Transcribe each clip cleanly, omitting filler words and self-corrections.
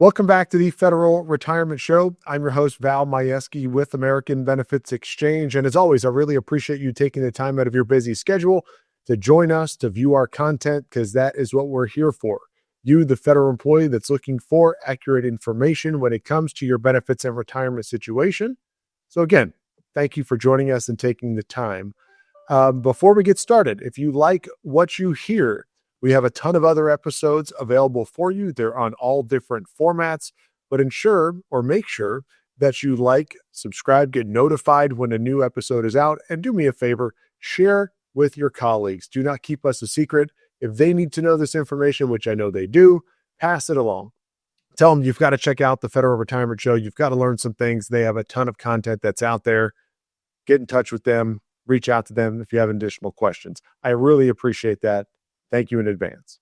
Welcome back to the Federal Retirement Show. I'm your host, Val Majewski with American Benefits Exchange. And as always, I really appreciate you taking the time out of your busy schedule to join us, to view our content, because that is what we're here for. You, the federal employee that's looking for accurate information when it comes to your benefits and retirement situation. So again, thank you for joining us and taking the time. Before we get started, if you like what you hear, we have a ton of other episodes available for you. They're on all different formats, but make sure that you like, subscribe, get notified when a new episode is out, and do me a favor, share with your colleagues. Do not keep us a secret. If they need to know this information, which I know they do, pass it along. Tell them you've got to check out the Federal Retirement Show. You've got to learn some things. They have a ton of content that's out there. Get in touch with them. Reach out to them if you have additional questions. I really appreciate that. Thank you in advance.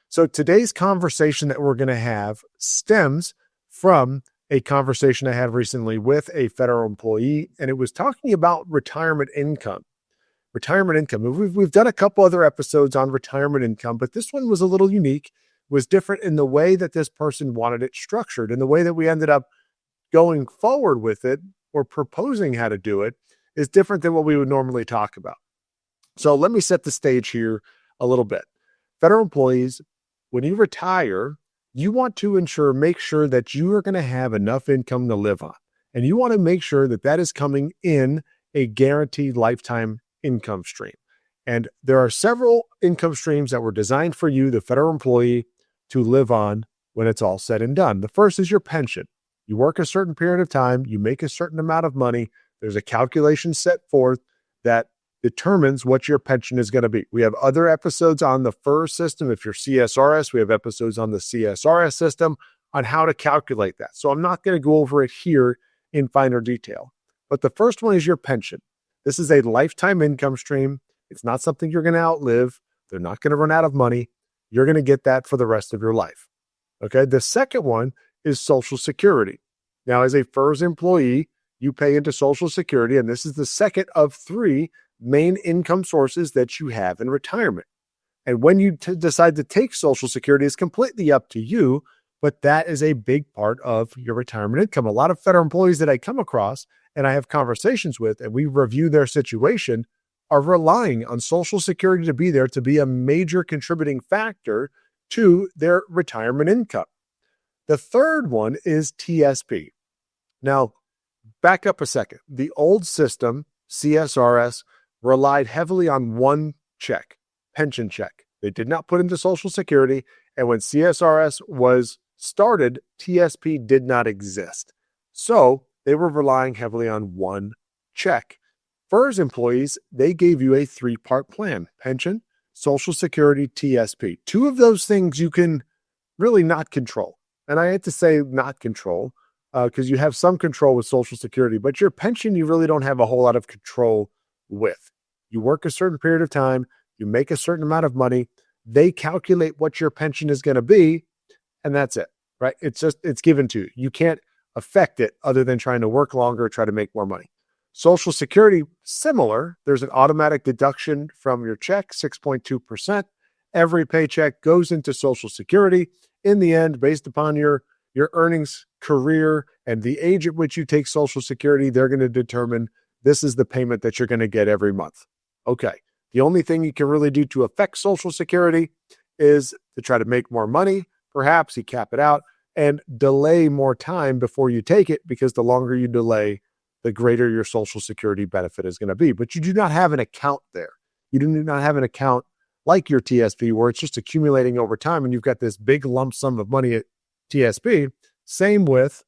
So today's conversation that we're going to have stems from a conversation I had recently with a federal employee, and it was talking about retirement income. Retirement income. We've done a couple other episodes on retirement income, but this one was a little unique, was different in the way that this person wanted it structured, and the way that we ended up going forward with it or proposing how to do it is different than what we would normally talk about. So let me set the stage here a little bit. Federal employees, when you retire, you want to make sure that you are going to have enough income to live on. And you want to make sure that that is coming in a guaranteed lifetime income stream. And there are several income streams that were designed for you, the federal employee, to live on when it's all said and done. The first is your pension. You work a certain period of time, you make a certain amount of money. There's a calculation set forth that determines what your pension is going to be. We have other episodes on the FERS system. If you're CSRS, we have episodes on the CSRS system on how to calculate that. So I'm not going to go over it here in finer detail. But the first one is your pension. This is a lifetime income stream. It's not something you're going to outlive. They're not going to run out of money. You're going to get that for the rest of your life. Okay. The second one is Social Security. Now, as a FERS employee, you pay into Social Security, and this is the second of three main income sources that you have in retirement. And when you decide to take Social Security, it's completely up to you, but that is a big part of your retirement income. A lot of federal employees that I come across and I have conversations with, and we review their situation, are relying on Social Security to be there to be a major contributing factor to their retirement income. The third one is TSP. Now, back up a second. The old system, CSRS, relied heavily on one check, pension check. They did not put into Social Security. And when CSRS was started, TSP did not exist. So they were relying heavily on one check. FERS employees, they gave you a three-part plan: pension, Social Security, TSP. Two of those things you can really not control. And I hate to say not control because you have some control with Social Security, but your pension, you really don't have a whole lot of control with. You work a certain period of time, you make a certain amount of money, they calculate what your pension is going to be, and that's it, right? It's given to you. You can't affect it other than trying to work longer, try to make more money. Social Security, similar. There's an automatic deduction from your check, 6.2%. Every paycheck goes into Social Security. In the end, based upon your earnings, career, and the age at which you take Social Security, they're going to determine this is the payment that you're going to get every month. Okay. The only thing you can really do to affect Social Security is to try to make more money. Perhaps you cap it out and delay more time before you take it, because the longer you delay, the greater your Social Security benefit is going to be. But you do not have an account there. You do not have an account like your TSP where it's just accumulating over time and you've got this big lump sum of money at TSP. Same with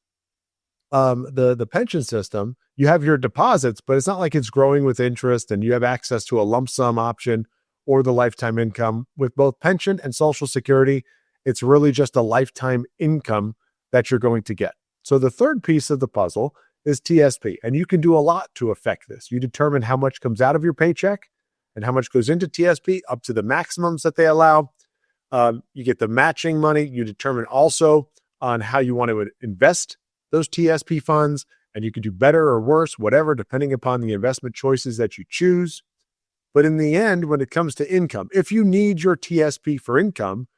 the pension system. You have your deposits, but it's not like it's growing with interest and you have access to a lump sum option or the lifetime income. With both pension and Social Security, it's really just a lifetime income that you're going to get. So the third piece of the puzzle is TSP, and you can do a lot to affect this. You determine how much comes out of your paycheck and how much goes into TSP up to the maximums that they allow. You get the matching money. You determine also on how you want to invest those TSP funds, and you can do better or worse, whatever, depending upon the investment choices that you choose. But in the end, when it comes to income, if you need your TSP for income,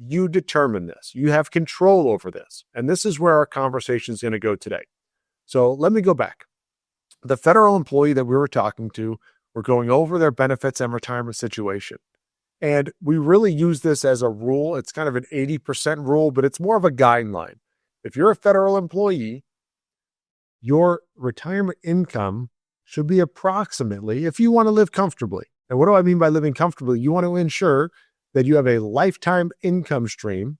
You determine this. You have control over this. And this is where our conversation is going to go today. So let me go back. The federal employee that we were talking to, we're going over their benefits and retirement situation. And we really use this as a rule. It's kind of an 80% rule, but it's more of a guideline. If you're a federal employee, your retirement income should be approximately, if you want to live comfortably. And what do I mean by living comfortably? You want to ensure that you have a lifetime income stream,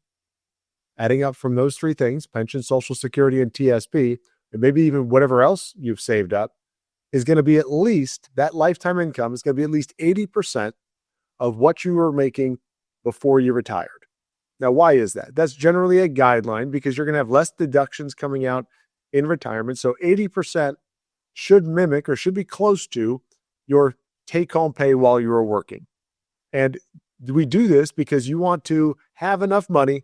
adding up from those three things, pension, Social Security, and TSP, and maybe even whatever else you've saved up, is going to be at least, that lifetime income is going to be at least 80% of what you were making before you retired. Now, why is that? That's generally a guideline because you're going to have less deductions coming out in retirement. So 80% should mimic or should be close to your take-home pay while you were working. And we do this because you want to have enough money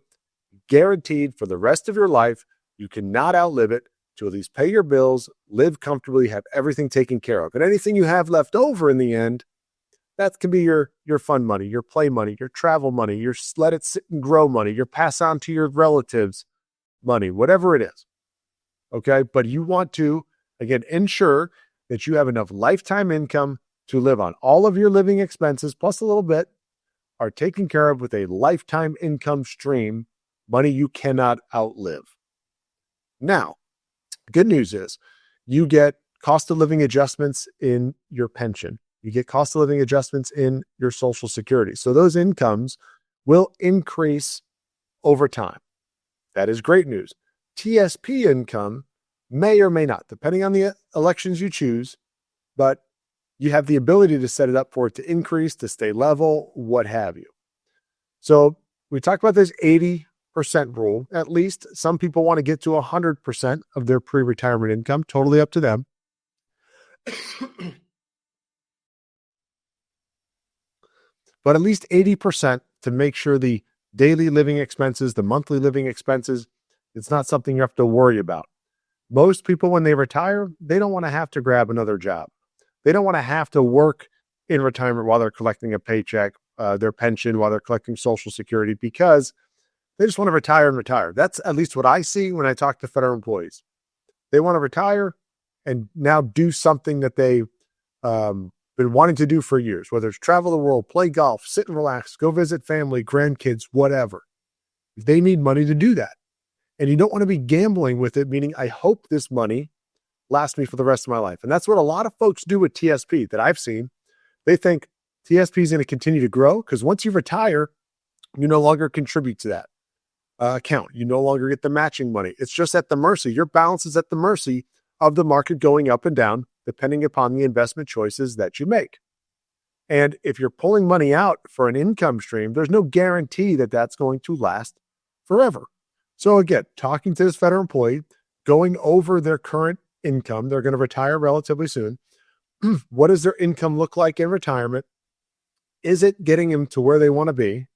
guaranteed for the rest of your life. You cannot outlive it to at least pay your bills, live comfortably, have everything taken care of. And anything you have left over in the end, that can be your fun money, your play money, your travel money, your let it sit and grow money, your pass on to your relatives money, whatever it is. Okay. But you want to, again, ensure that you have enough lifetime income to live on. All of your living expenses, plus a little bit, are taken care of with a lifetime income stream, money you cannot outlive. Now, good news is you get cost of living adjustments in your pension. You get cost of living adjustments in your Social Security. So those incomes will increase over time. That is great news. TSP income may or may not, depending on the elections you choose, but you have the ability to set it up for it to increase, to stay level, what have you. So we talked about this 80% rule. At least some people want to get to 100% of their pre-retirement income, totally up to them. But at least 80% to make sure the daily living expenses, the monthly living expenses, it's not something you have to worry about. Most people, when they retire, they don't want to have to grab another job. They don't want to have to work in retirement while they're collecting a paycheck, their pension, while they're collecting Social Security, because they just want to retire and retire. That's at least what I see when I talk to federal employees. They want to retire and now do something that they've been wanting to do for years, whether it's travel the world, play golf, sit and relax, go visit family, grandkids, whatever. They need money to do that. And you don't want to be gambling with it, meaning I hope this money lasts me for the rest of my life. And that's what a lot of folks do with TSP that I've seen. They think TSP is going to continue to grow because once you retire, you no longer contribute to that account. You no longer get the matching money. It's just at the mercy. Your balance is at the mercy of the market going up and down, depending upon the investment choices that you make. And if you're pulling money out for an income stream, there's no guarantee that that's going to last forever. So again, talking to this federal employee, going over their current income, they're going to retire relatively soon. What does their income look like in retirement? Is it getting them to where they want to be?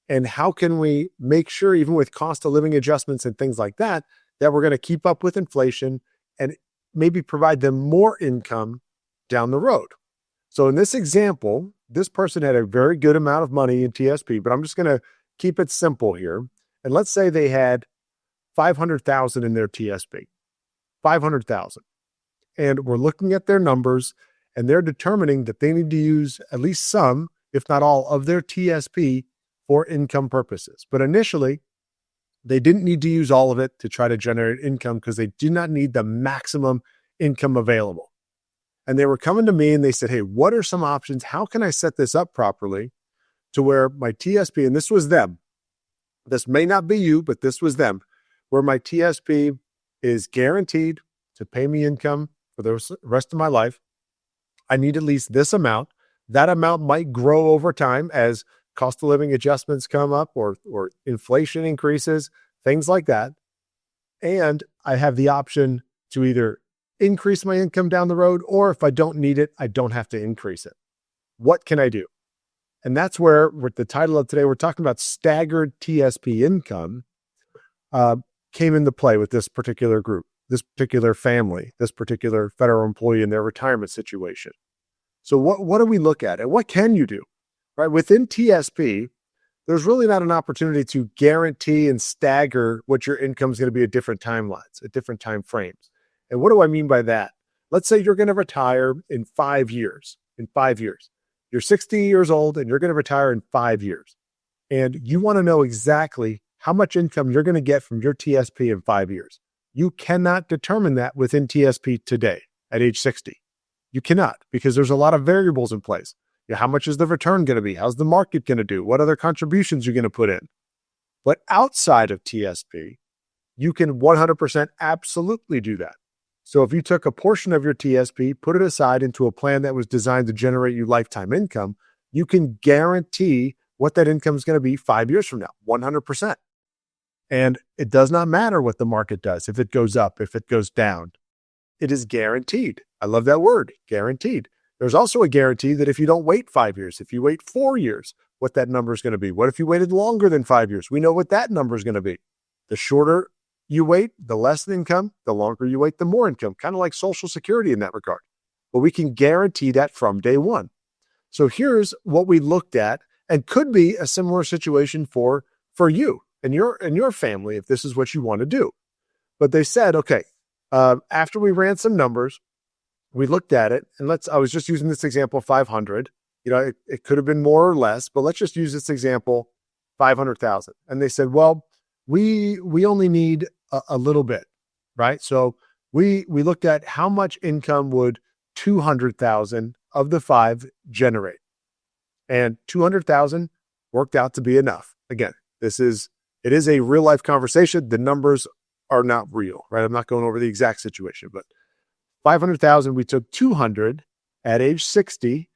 And how can we make sure, even with cost of living adjustments and things like that, that we're going to keep up with inflation and maybe provide them more income down the road? So in this example, this person had a very good amount of money in TSP, but I'm just going to keep it simple here. And let's say they had $500,000 in their TSP, $500,000. And we're looking at their numbers and they're determining that they need to use at least some, if not all, of their TSP for income purposes. But initially, they didn't need to use all of it to try to generate income because they did not need the maximum income available. And they were coming to me and they said, hey, what are some options? How can I set this up properly to where my TSP, and this was them, this may not be you, but this was them, where my TSP is guaranteed to pay me income for the rest of my life. I need at least this amount. That amount might grow over time as cost of living adjustments come up or inflation increases, things like that. And I have the option to either increase my income down the road, or if I don't need it, I don't have to increase it. What can I do? And that's where, with the title of today, we're talking about staggered TSP income came into play with this particular group, this particular family, this particular federal employee in their retirement situation. So what do we look at and what can you do? Right? Within TSP, there's really not an opportunity to guarantee and stagger what your income is going to be at different timelines, at different time frames. And what do I mean by that? Let's say you're going to retire in 5 years. In 5 years, you're 60 years old and you're going to retire in 5 years. And you want to know exactly how much income you're going to get from your TSP in 5 years. You cannot determine that within TSP today at age 60. You cannot, because there's a lot of variables in place. How much is the return going to be? How's the market going to do? What other contributions you're going to put in? But outside of TSP, you can 100% absolutely do that. So if you took a portion of your TSP, put it aside into a plan that was designed to generate you lifetime income, you can guarantee what that income is going to be 5 years from now, 100%. And it does not matter what the market does, if it goes up, if it goes down. It is guaranteed. I love that word, guaranteed. There's also a guarantee that if you don't wait 5 years, if you wait 4 years, what that number is going to be. What if you waited longer than 5 years? We know what that number is going to be. The shorter you wait, the less income. The longer you wait, the more income, kind of like Social Security in that regard. But we can guarantee that from day one. So here's what we looked at, and could be a similar situation for you and your family if this is what you want to do. But they said, okay, after we ran some numbers, we looked at it, and I was just using this example, 500. It could have been more or less, but let's just use this example, 500,000. And they said, well, we only need a little bit, right? So we looked at how much income would 200,000 of the 5 generate. And 200,000 worked out to be enough. Again, it is a real life conversation. The numbers are not real, right? I'm not going over the exact situation, but 500,000, we took 200 at age 60,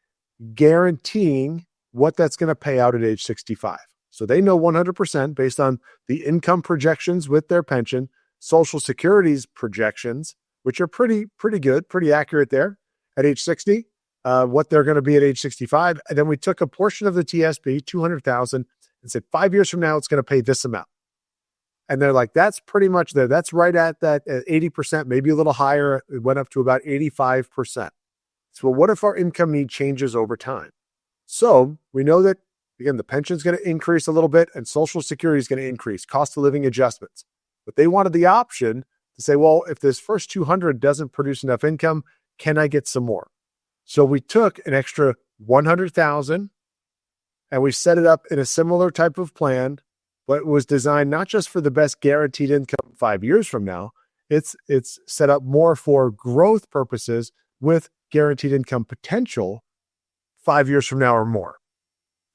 guaranteeing what that's going to pay out at age 65. So they know 100% based on the income projections with their pension, Social Security's projections, which are pretty good, pretty accurate there at age 60, what they're going to be at age 65. And then we took a portion of the TSP, 200,000, and said 5 years from now, it's going to pay this amount. And they're like, that's pretty much there. That's right at that 80%, maybe a little higher. It went up to about 85%. So what if our income need changes over time? So we know that, again, the pension is going to increase a little bit and Social Security is going to increase, cost of living adjustments. But they wanted the option to say, well, if this first 200 doesn't produce enough income, can I get some more? So we took an extra 100,000 and we set it up in a similar type of plan, but it was designed not just for the best guaranteed income 5 years from now. It's set up more for growth purposes with guaranteed income potential 5 years from now or more.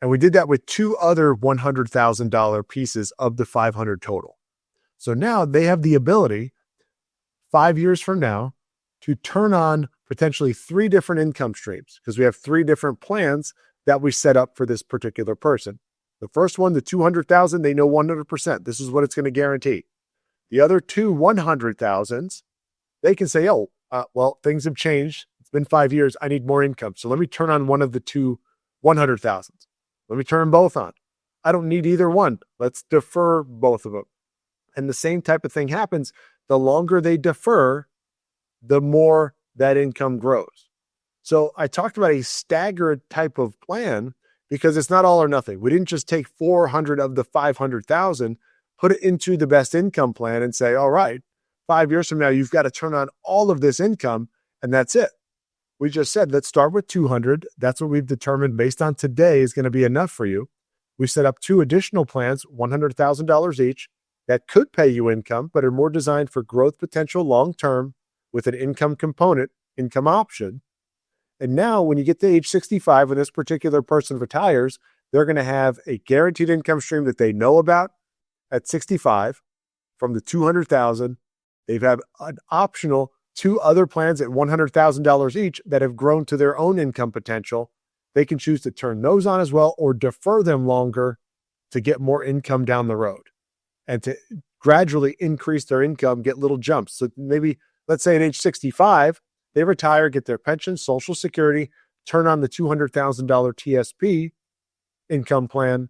And we did that with 2 other $100,000 pieces of the 500 total. So now they have the ability 5 years from now to turn on potentially 3 different income streams, because we have 3 different plans that we set up for this particular person. The first one, the 200,000, they know 100%. This is what it's going to guarantee. The other 2 100,000s, they can say, well, things have changed. It's been 5 years. I need more income. So let me turn on one of the 2 100,000s. Let me turn them both on. I don't need either one. Let's defer both of them. And the same type of thing happens. The longer they defer, the more that income grows. So I talked about a staggered type of plan because it's not all or nothing. We didn't just take 400 of the 500,000, put it into the best income plan and say, all right, 5 years from now, you've got to turn on all of this income and that's it. We just said, let's start with 200. That's what we've determined based on today is going to be enough for you. We set up 2 additional plans, $100,000 each, that could pay you income, but are more designed for growth potential long-term with an income component, income option. And now when you get to age 65, when this particular person retires, they're going to have a guaranteed income stream that they know about at 65 from the 200,000. They've had an optional 2 other plans at $100,000 each that have grown to their own income potential. They can choose to turn those on as well or defer them longer to get more income down the road and to gradually increase their income, get little jumps. So maybe, let's say at age 65, they retire, get their pension, Social Security, turn on the $200,000 TSP income plan,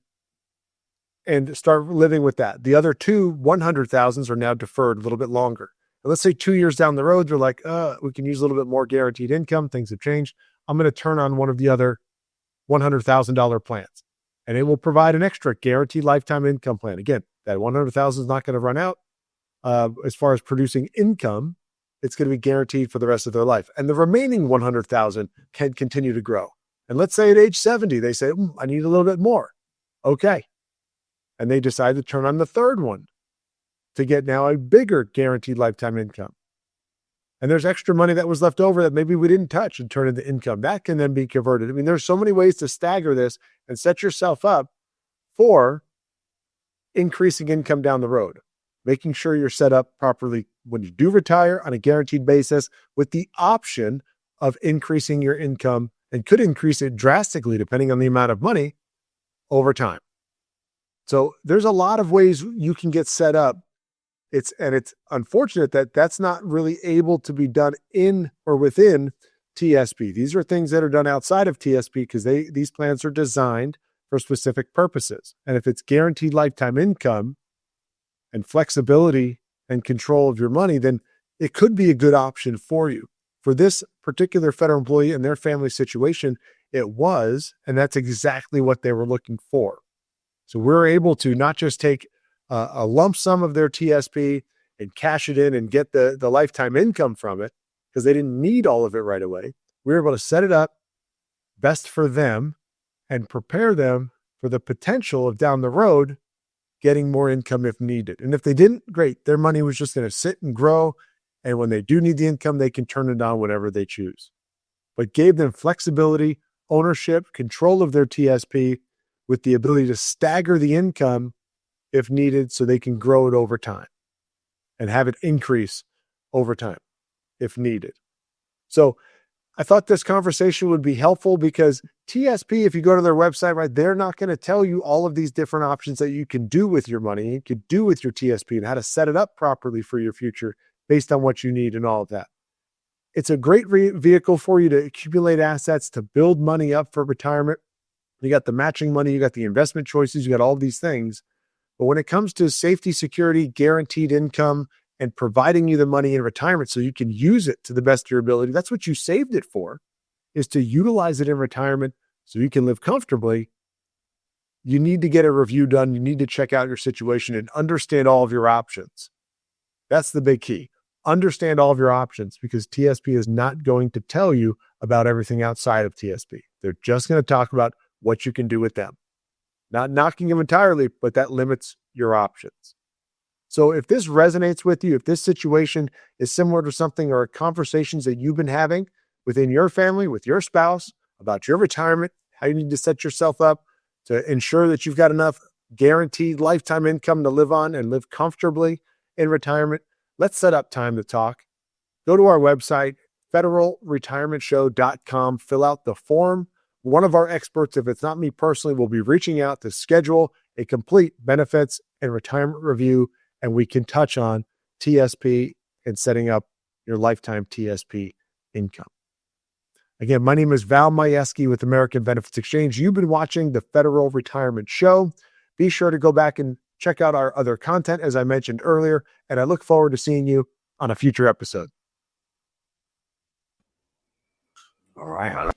and start living with that. The other 2 100,000s are now deferred a little bit longer. And let's say 2 years down the road, they're like, we can use a little bit more guaranteed income. Things have changed. I'm going to turn on one of the other $100,000 plans. and it will provide an extra guaranteed lifetime income plan. Again, that $100,000 is not going to run out. As far as producing income, it's going to be guaranteed for the rest of their life. And the remaining $100,000 can continue to grow. And let's say at age 70, they say, I need a little bit more. Okay. And they decide to turn on the third one to get now a bigger guaranteed lifetime income. And there's extra money that was left over that maybe we didn't touch and turn into income. That can then be converted. I mean, there's so many ways to stagger this and set yourself up for increasing income down the road, making sure you're set up properly when you do retire on a guaranteed basis with the option of increasing your income, and could increase it drastically depending on the amount of money over time. So there's a lot of ways you can get set up. It's unfortunate that that's not really able to be done in or within TSP. These are things that are done outside of TSP because these plans are designed for specific purposes. And if it's guaranteed lifetime income and flexibility and control of your money, then it could be a good option for you. For this particular federal employee and their family situation, it was, and that's exactly what they were looking for. So we're able to not just take a lump sum of their TSP and cash it in and get the lifetime income from it, because they didn't need all of it right away. We were able to set it up best for them and prepare them for the potential of down the road getting more income if needed. And if they didn't, great. Their money was just going to sit and grow. And when they do need the income, they can turn it on whenever they choose. But gave them flexibility, ownership, control of their TSP with the ability to stagger the income if needed so they can grow it over time and have it increase over time if needed. So I thought this conversation would be helpful because TSP, if you go to their website, right, they're not going to tell you all of these different options that you can do with your money, you could do with your TSP and how to set it up properly for your future based on what you need and all of that. It's a great vehicle for you to accumulate assets, to build money up for retirement. You got the matching money, you got the investment choices, you got all these things. But when it comes to safety, security, guaranteed income, and providing you the money in retirement so you can use it to the best of your ability, that's what you saved it for, is to utilize it in retirement so you can live comfortably. You need to get a review done. You need to check out your situation and understand all of your options. That's the big key. Understand all of your options, because TSP is not going to tell you about everything outside of TSP. They're just going to talk about what you can do with them. Not knocking them entirely, but that limits your options. So if this resonates with you, if this situation is similar to something or conversations that you've been having within your family, with your spouse, about your retirement, how you need to set yourself up to ensure that you've got enough guaranteed lifetime income to live on and live comfortably in retirement, let's set up time to talk. Go to our website, federalretirementshow.com, fill out the form. One of our experts, if it's not me personally, will be reaching out to schedule a complete benefits and retirement review, and we can touch on TSP and setting up your lifetime TSP income. Again, my name is Val Majewski with American Benefits Exchange. You've been watching the Federal Retirement Show. Be sure to go back and check out our other content, as I mentioned earlier, and I look forward to seeing you on a future episode. All right.